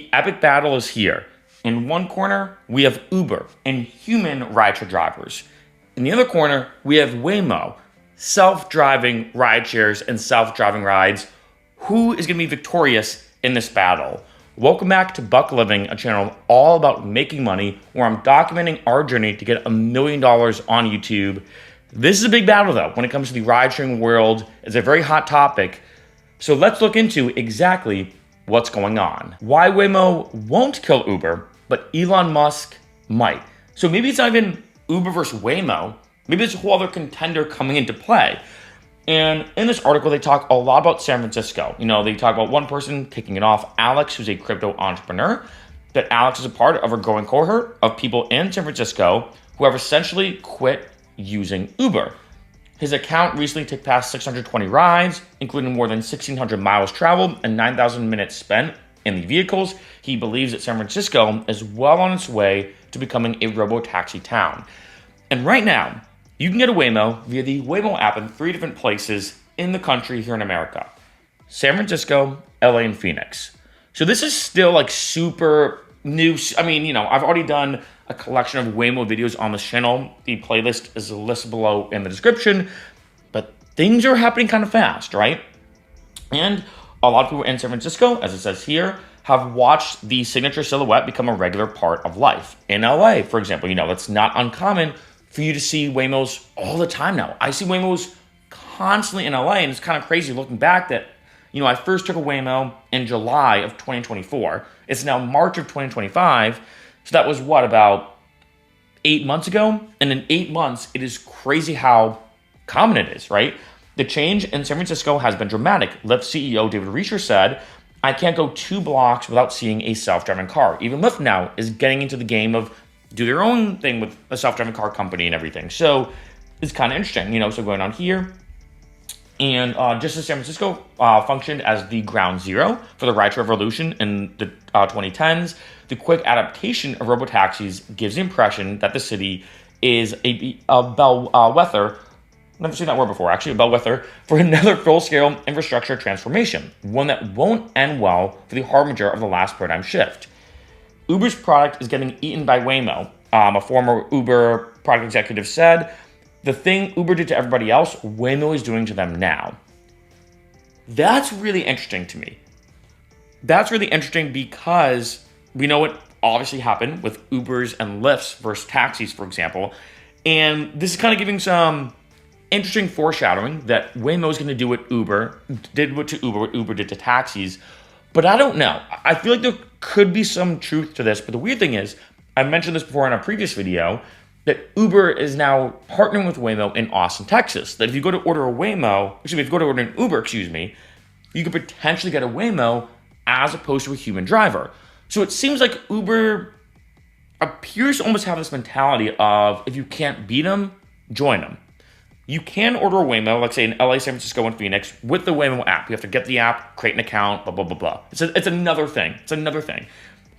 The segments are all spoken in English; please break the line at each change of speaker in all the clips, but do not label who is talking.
the epic battle is here. In one corner, we have Uber and human rideshare drivers. In the other corner, we have Waymo, self-driving rideshares and self-driving rides. Who is going to be victorious in this battle? Welcome back to Buck Living, a channel all about making money, where I'm documenting our journey to get $1 million on YouTube. This is a big battle, though, when it comes to the ride-sharing world. It's a very hot topic. So let's look into exactly what's going on. Why Waymo won't kill Uber, but Elon Musk might. So maybe it's not even Uber versus Waymo. Maybe there's a whole other contender coming into play. And in this article, they talk a lot about San Francisco. They talk about one person kicking it off, Alex, who's a crypto entrepreneur. That Alex is a part of a growing cohort of people in San Francisco who have essentially quit using Uber. His account recently took past 620 rides, including more than 1,600 miles traveled and 9,000 minutes spent in the vehicles. He believes that San Francisco is well on its way to becoming a robo-taxi town. And right now, you can get a Waymo via the Waymo app in 3 different places in the country here in America: San Francisco, LA, and Phoenix. So this is still super new. I've already done a collection of Waymo videos on this channel. The playlist is listed below in the description, but things are happening kind of fast, right? And a lot of people in San Francisco, as it says here, have watched the signature silhouette become a regular part of life. In LA, for example, it's not uncommon for you to see Waymos all the time now. I see Waymos constantly in LA, and it's kind of crazy looking back that, I first took a Waymo in July of 2024. It's now March of 2025. So that was about 8 months ago? And in 8 months, it is crazy how common it is, right? The change in San Francisco has been dramatic. Lyft CEO David Reacher said, "I can't go 2 blocks without seeing a self-driving car." Even Lyft now is getting into the game of do their own thing with a self-driving car company and everything. So it's kind of interesting, so going on here. And just as San Francisco functioned as the ground zero for the rideshare revolution in the 2010s, the quick adaptation of robotaxis gives the impression that the city is a bellwether. Never seen that word before, actually, a bellwether for another full-scale infrastructure transformation, one that won't end well for the harbinger of the last paradigm shift. Uber's product is getting eaten by Waymo. A former Uber product executive said, "The thing Uber did to everybody else, Waymo is doing to them now." That's really interesting to me. That's really interesting because we know what obviously happened with Ubers and Lyfts versus taxis, for example. And this is kind of giving some interesting foreshadowing that Waymo is going to do what Uber did what Uber did to taxis. But I don't know. I feel like there could be some truth to this. But the weird thing is, I mentioned this before in a previous video, that Uber is now partnering with Waymo in Austin, Texas. That if you go to order a Waymo, if you go to order an Uber, you could potentially get a Waymo as opposed to a human driver. So it seems like Uber appears to almost have this mentality of, if you can't beat them, join them. You can order a Waymo, like say in LA, San Francisco, and Phoenix, with the Waymo app. You have to get the app, create an account, blah, blah, blah, blah. It's another thing. It's another thing.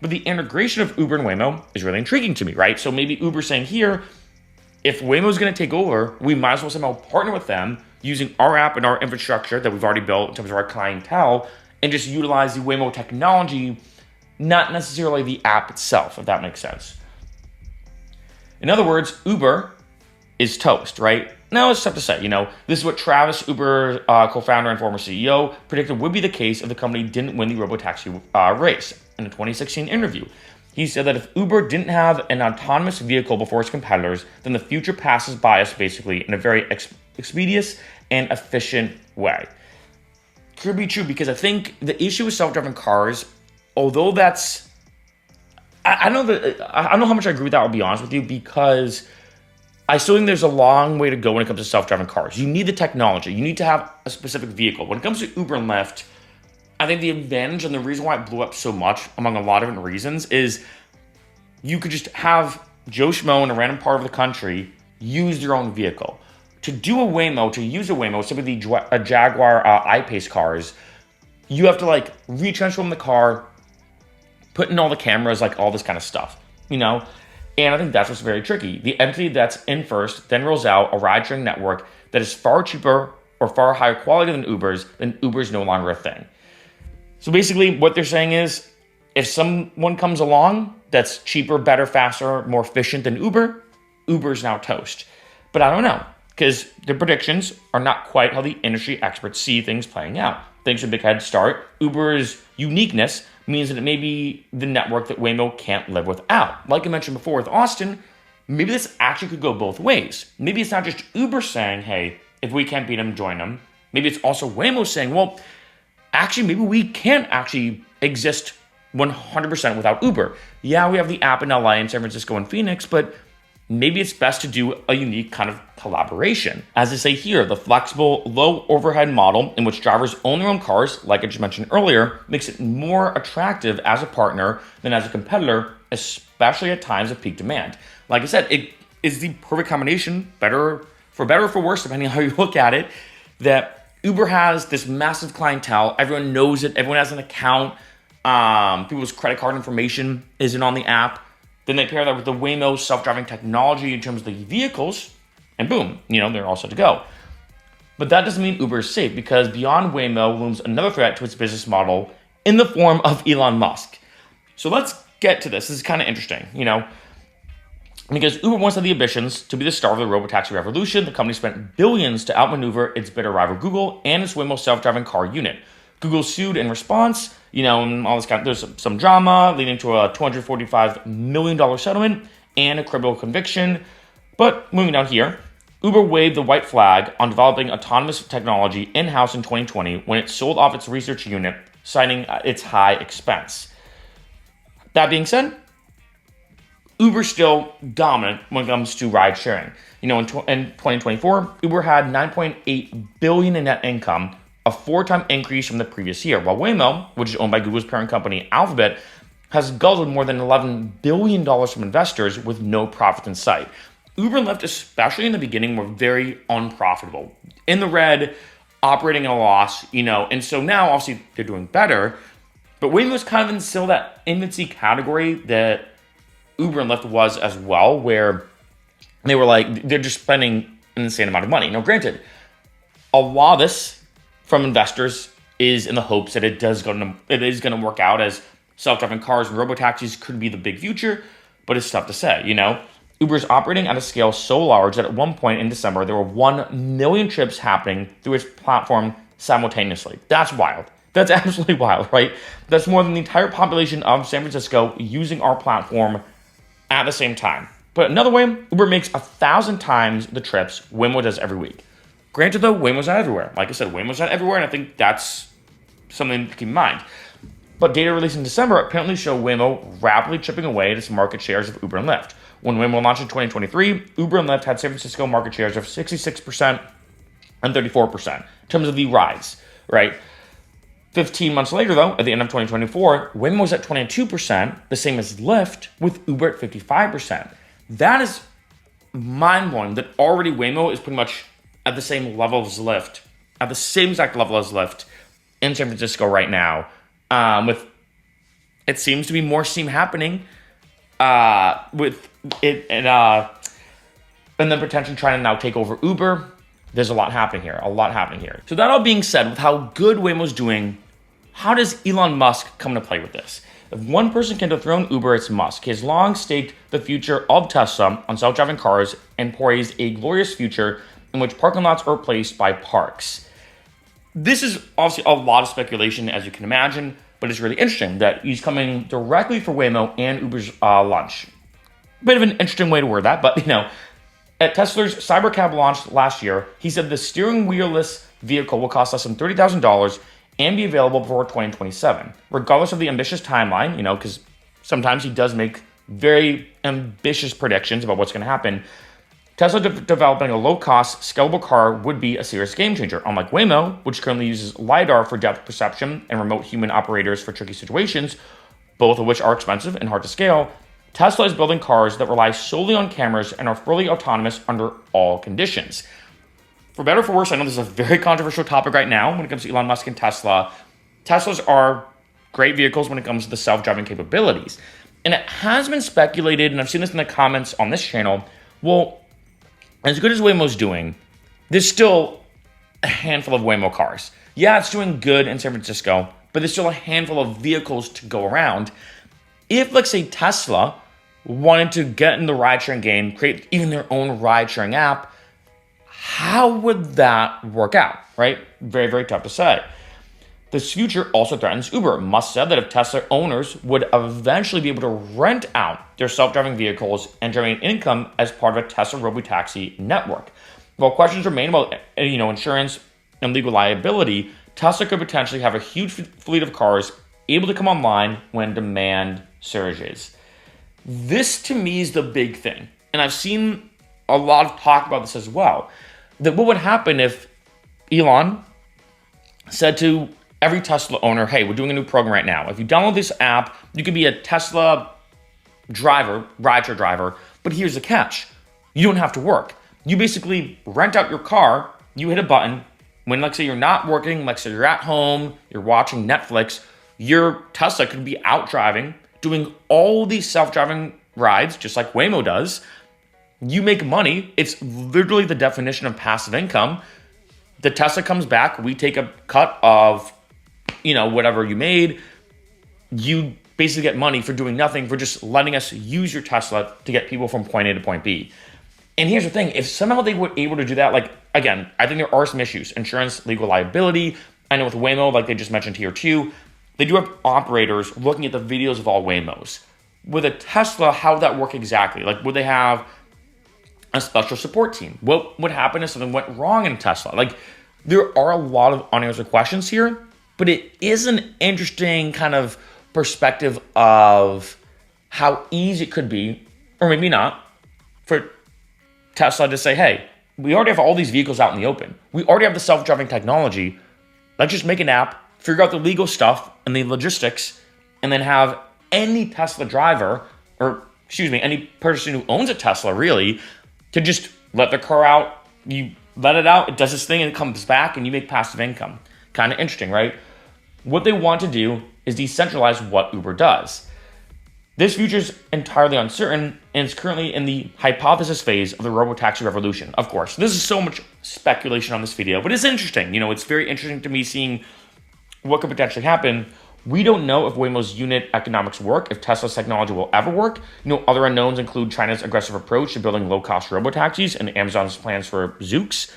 But the integration of Uber and Waymo is really intriguing to me, right? So maybe Uber's saying here, if Waymo is going to take over, we might as well somehow partner with them using our app and our infrastructure that we've already built in terms of our clientele, and just utilize the Waymo technology, not necessarily the app itself, if that makes sense. In other words, Uber is toast, right? Now it's tough to say. This is what Travis, Uber co-founder and former CEO, predicted would be the case if the company didn't win the robotaxi race. In a 2016 interview, he said that if Uber didn't have an autonomous vehicle before its competitors, then the future passes by us basically in a very expeditious and efficient way. Could be true, because I think the issue with self-driving cars, although that's, I don't know how much I agree with that, I'll be honest with you, because I still think there's a long way to go when it comes to self-driving cars. You need the technology. You need to have a specific vehicle. When it comes to Uber and Lyft, I think the advantage and the reason why it blew up so much, among a lot of different reasons, is you could just have Joe Schmo in a random part of the country use their own vehicle. To use a Waymo, typically a Jaguar I-Pace cars, you have to retransform the car, put in all the cameras, all this kind of stuff, And I think that's what's very tricky. The entity that's in first then rolls out a ride-sharing network that is far cheaper or far higher quality than Uber's no longer a thing. So basically what they're saying is, If someone comes along that's cheaper, better, faster, more efficient than Uber, Uber's now toast. But I don't know, because the predictions are not quite how the industry experts see things playing out. Thanks to a big head start, Uber's uniqueness means that it may be the network that Waymo can't live without. Like I mentioned before with Austin, maybe this actually could go both ways. Maybe it's not just Uber saying, hey, if we can't beat them, join them. Maybe it's also Waymo saying, well, actually, maybe we can't actually exist 100% without Uber. Yeah, we have the app in LA and San Francisco and Phoenix, but maybe it's best to do a unique kind of collaboration. As I say here, the flexible, low overhead model in which drivers own their own cars, like I just mentioned earlier, makes it more attractive as a partner than as a competitor, especially at times of peak demand. Like I said, it is the perfect combination, better or for worse, depending on how you look at it, that Uber has this massive clientele. Everyone knows it. Everyone has an account. People's credit card information isn't on the app. Then they pair that with the Waymo self-driving technology in terms of the vehicles, and boom, they're all set to go. But that doesn't mean Uber is safe, because beyond Waymo looms another threat to its business model in the form of Elon Musk. So let's get to this. This is kind of interesting, because Uber once had the ambitions to be the star of the robotaxi revolution. The company spent billions to outmaneuver its bitter rival Google and its Waymo self-driving car unit. Google sued in response, and all this there's some drama leading to a $245 million settlement and a criminal conviction. But moving down here, Uber waved the white flag on developing autonomous technology in-house in 2020 when it sold off its research unit, citing its high expense. That being said, Uber's still dominant when it comes to ride sharing. In 2024, Uber had $9.8 billion in net income, a 4-time increase from the previous year, while Waymo, which is owned by Google's parent company Alphabet, has guzzled more than $11 billion from investors with no profit in sight. Uber and Lyft, especially in the beginning, were very unprofitable, in the red, operating at a loss, and so now obviously they're doing better, but Waymo's kind of in still that infancy category that Uber and Lyft was as well, where they were they're just spending an insane amount of money. Now, granted, a lot of this from investors is in the hopes that it is going to work out, as self-driving cars and robotaxis could be the big future, but it's tough to say, Uber's operating at a scale so large that at one point in December, there were 1 million trips happening through its platform simultaneously. That's wild. That's absolutely wild, right? That's more than the entire population of San Francisco using our platform at the same time. But another way, Uber makes 1,000 times the trips Waymo does every week. Granted, though, Waymo's not everywhere. Like I said, Waymo's not everywhere, and I think that's something to keep in mind. But data released in December apparently show Waymo rapidly chipping away at its market shares of Uber and Lyft. When Waymo launched in 2023, Uber and Lyft had San Francisco market shares of 66% and 34% in terms of the rides, right? 15 months later, though, at the end of 2024, Waymo was at 22%, the same as Lyft, with Uber at 55%. That is mind-blowing that already Waymo is pretty much at the same level as Lyft, at the same exact level as Lyft in San Francisco right now, with it seems to be more steam happening with it and then potentially trying to now take over Uber. There's a lot happening here. So that all being said, with how good Waymo's doing, how does Elon Musk come to play with this? If one person can dethrone Uber, it's Musk. He has long staked the future of Tesla on self-driving cars and poised a glorious future in which parking lots are replaced by parks. This is obviously a lot of speculation, as you can imagine, but it's really interesting that he's coming directly for Waymo and Uber's lunch. Bit of an interesting way to word that, but at Tesla's Cybercab launch last year, he said the steering wheel-less vehicle will cost less than $30,000 and be available before 2027, regardless of the ambitious timeline, because sometimes he does make very ambitious predictions about what's going to happen. Tesla developing a low-cost, scalable car would be a serious game-changer. Unlike Waymo, which currently uses LiDAR for depth perception and remote human operators for tricky situations, both of which are expensive and hard to scale, Tesla is building cars that rely solely on cameras and are fully autonomous under all conditions. For better or for worse, I know this is a very controversial topic right now when it comes to Elon Musk and Tesla. Teslas are great vehicles when it comes to the self-driving capabilities. And it has been speculated, and I've seen this in the comments on this channel, well, as good as Waymo's doing, there's still a handful of Waymo cars. Yeah, it's doing good in San Francisco, but there's still a handful of vehicles to go around. If, let's say, Tesla wanted to get in the ride-sharing game, create even their own ride-sharing app, how would that work out, right? Very, very tough to say. This future also threatens Uber. Musk said that if Tesla owners would eventually be able to rent out their self-driving vehicles and generate income as part of a Tesla robotaxi network. While questions remain about insurance and legal liability, Tesla could potentially have a huge fleet of cars able to come online when demand surges. This to me is the big thing. And I've seen a lot of talk about this as well. That what would happen if Elon said to every Tesla owner, hey, we're doing a new program right now. If you download this app, you can be a Tesla driver, rideshare driver, but here's the catch. You don't have to work. You basically rent out your car, you hit a button. When, let's say, you're not working, let's say you're at home, you're watching Netflix, your Tesla could be out driving, doing all these self-driving rides, just like Waymo does. You make money. It's literally the definition of passive income. The Tesla comes back, we take a cut of whatever you made. You basically get money for doing nothing, for just letting us use your Tesla to get people from point A to point B. And here's the thing, if somehow they were able to do that, like, again, I think there are some issues, insurance, legal liability. I know with Waymo, like they just mentioned here too, they do have operators looking at the videos of all Waymos. With a Tesla, how would that work exactly? Like, would they have a special support team? What would happen if something went wrong in Tesla? Like, there are a lot of unanswered questions here, but it is an interesting kind of perspective of how easy it could be, or maybe not, for Tesla to say, hey, we already have all these vehicles out in the open. We already have the self-driving technology. Let's just make an app, figure out the legal stuff and the logistics, and then have any Tesla driver, any person who owns a Tesla really, to just let their car out. You let it out, it does its thing, and it comes back, and you make passive income. Kind of interesting, right? What they want to do is decentralize what Uber does. This future is entirely uncertain, and it's currently in the hypothesis phase of the robotaxi revolution. Of course, this is so much speculation on this video, but it's interesting. It's very interesting to me seeing what could potentially happen. We don't know if Waymo's unit economics work, if Tesla's technology will ever work. Other unknowns include China's aggressive approach to building low-cost robotaxis and Amazon's plans for Zoox.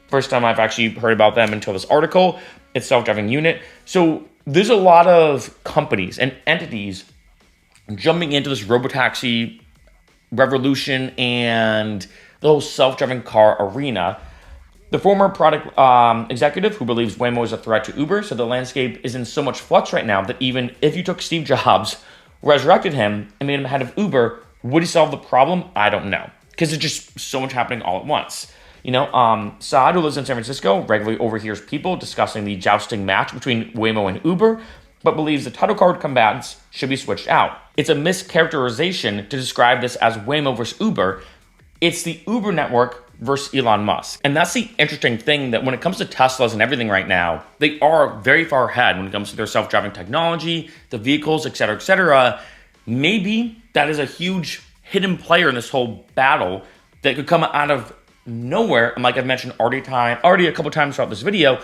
First time I've actually heard about them until this article. It's self-driving unit. So there's a lot of companies and entities jumping into this robotaxi revolution and the whole self-driving car arena. The former product executive who believes Waymo is a threat to Uber said the landscape is in so much flux right now that even if you took Steve Jobs, resurrected him, and made him head of Uber, would he solve the problem? I don't know. Because there's just so much happening all at once. Saad, who lives in San Francisco, regularly overhears people discussing the jousting match between Waymo and Uber, but believes the title card combatants should be switched out. It's a mischaracterization to describe this as Waymo versus Uber. It's the Uber network versus Elon Musk. And that's the interesting thing, that when it comes to Teslas and everything right now, they are very far ahead when it comes to their self-driving technology, the vehicles, et cetera, et cetera. Maybe that is a huge hidden player in this whole battle that could come out of nowhere. And like I've mentioned already a couple times throughout this video,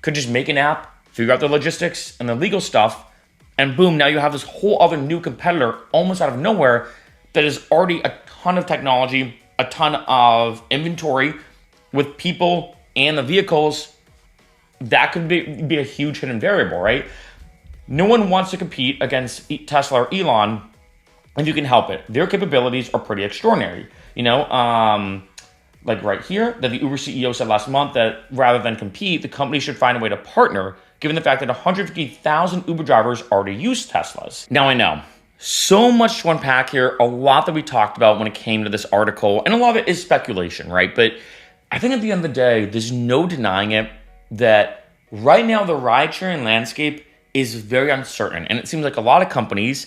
could just make an app, figure out the logistics and the legal stuff, and boom, now you have this whole other new competitor almost out of nowhere that is already a ton of technology, a ton of inventory with people and the vehicles. That could be a huge hidden variable, right? No one wants to compete against Tesla or Elon if you can help it. Their capabilities are pretty extraordinary. Like right here, that the Uber CEO said last month that rather than compete, the company should find a way to partner, given the fact that 150,000 Uber drivers already use Teslas. Now I know, so much to unpack here, a lot that we talked about when it came to this article, and a lot of it is speculation, right? But I think at the end of the day, there's no denying it that right now the ride-sharing landscape is very uncertain. And it seems like a lot of companies,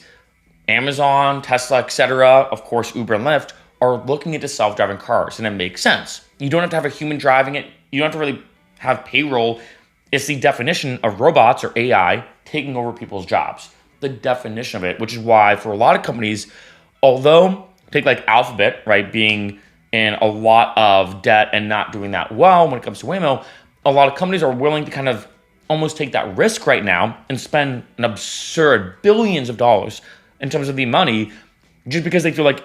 Amazon, Tesla, etc., of course, Uber and Lyft, are looking into self-driving cars, and it makes sense. You don't have to have a human driving it. You don't have to really have payroll. It's the definition of robots or AI taking over people's jobs. The definition of it, which is why for a lot of companies, although take like Alphabet, right, being in a lot of debt and not doing that well when it comes to Waymo, a lot of companies are willing to kind of almost take that risk right now and spend an absurd billions of dollars in terms of the money just because they feel like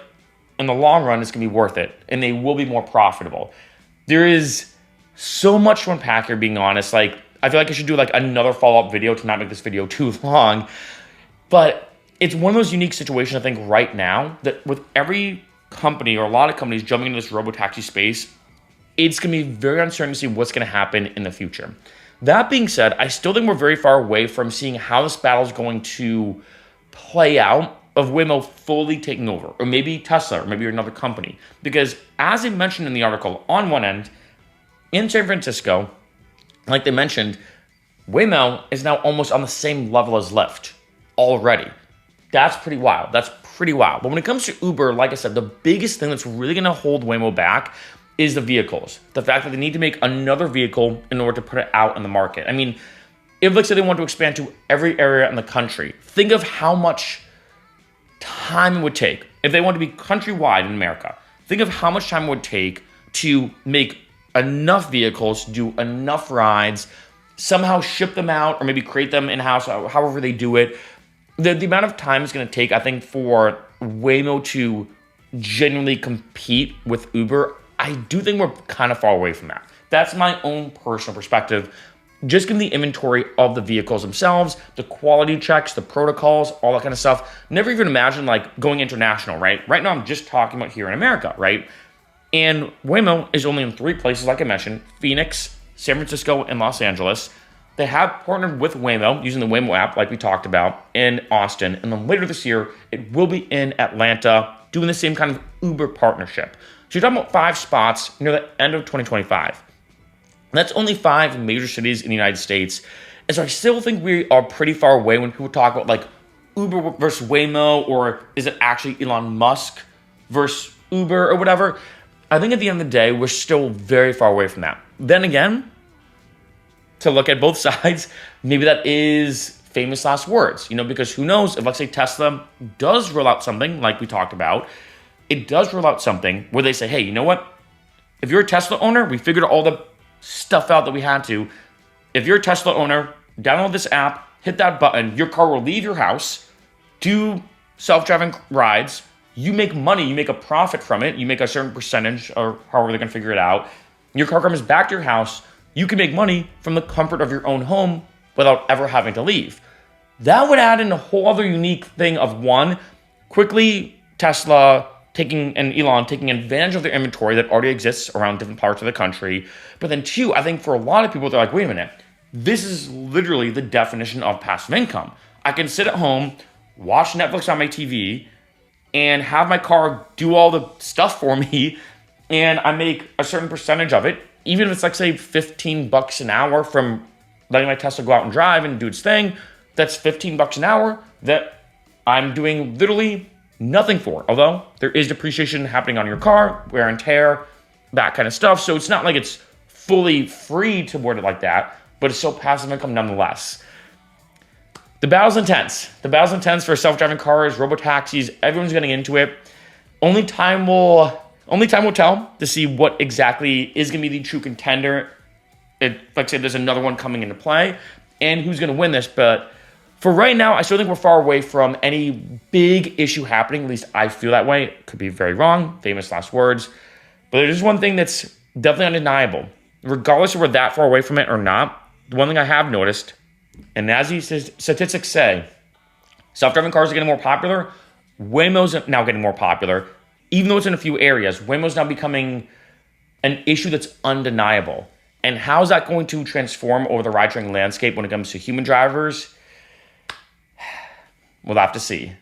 in the long run it's going to be worth it and they will be more profitable. There is so much to unpack here, being honest. Like, I feel like I should do like another follow-up video to not make this video too long, but it's one of those unique situations, I think, right now that with every company or a lot of companies jumping into this robotaxi space, it's going to be very uncertain to see what's going to happen in the future. That being said, I still think we're very far away from seeing how this battle is going to play out of Waymo fully taking over, or maybe Tesla, or maybe another company. Because as they mentioned in the article, on one end, in San Francisco, like they mentioned, Waymo is now almost on the same level as Lyft already. That's pretty wild. But when it comes to Uber, like I said, the biggest thing that's really going to hold Waymo back is the vehicles. The fact that they need to make another vehicle in order to put it out in the market. I mean, if let's say they want to expand to every area in the country, think of how much time it would take. If they want to be countrywide in America, think of how much time it would take to make enough vehicles, do enough rides, somehow ship them out, or maybe create them in-house, however they do it. The amount of time it's going to take, I think, for Waymo to genuinely compete with Uber, I do think we're kind of far away from that. That's my own personal perspective. Just given the inventory of the vehicles themselves, the quality checks, the protocols, all that kind of stuff. Never even imagine like going international, right? Right now, I'm just talking about here in America, right? And Waymo is only in 3 places, like I mentioned: Phoenix, San Francisco, and Los Angeles. They have partnered with Waymo using the Waymo app, like we talked about, in Austin. And then later this year, it will be in Atlanta, doing the same kind of Uber partnership. So you're talking about 5 spots near the end of 2025. That's only 5 major cities in the United States. And so I still think we are pretty far away when people talk about like Uber versus Waymo, or is it actually Elon Musk versus Uber or whatever. I think at the end of the day, we're still very far away from that. Then again, to look at both sides, maybe that is famous last words, because who knows if, let's say, Tesla does roll out something like we talked about, it does roll out something where they say, hey, you know what? If you're a Tesla owner, we figured all the stuff out that we had to. If you're a Tesla owner, download this app, hit that button, your car will leave your house, do self-driving rides, you make money, you make a profit from it, you make a certain percentage, or however they're gonna figure it out. Your car comes back to your house, you can make money from the comfort of your own home without ever having to leave. That would add in a whole other unique thing of, one, quickly Tesla and Elon taking advantage of their inventory that already exists around different parts of the country. But then 2, I think for a lot of people, they're like, wait a minute, this is literally the definition of passive income. I can sit at home, watch Netflix on my TV, and have my car do all the stuff for me, and I make a certain percentage of it, even if it's like, say, $15 an hour from letting my Tesla go out and drive and do its thing. That's $15 an hour that I'm doing literally nothing for. Although there is depreciation happening on your car, wear and tear, that kind of stuff. So it's not like it's fully free to word it like that, but it's still passive income nonetheless. The battle's intense. The battle's intense for self-driving cars, robotaxis. Everyone's getting into it. Only time will tell to see what exactly is going to be the true contender. Like I said, there's another one coming into play, and who's going to win this. But for right now, I still think we're far away from any big issue happening. At least I feel that way. Could be very wrong. Famous last words. But there's one thing that's definitely undeniable. Regardless if we're that far away from it or not, the one thing I have noticed, and as these statistics say, self-driving cars are getting more popular. Waymo's now getting more popular. Even though it's in a few areas, Waymo's now becoming an issue that's undeniable. And how is that going to transform over the ride-sharing landscape when it comes to human drivers? We'll have to see.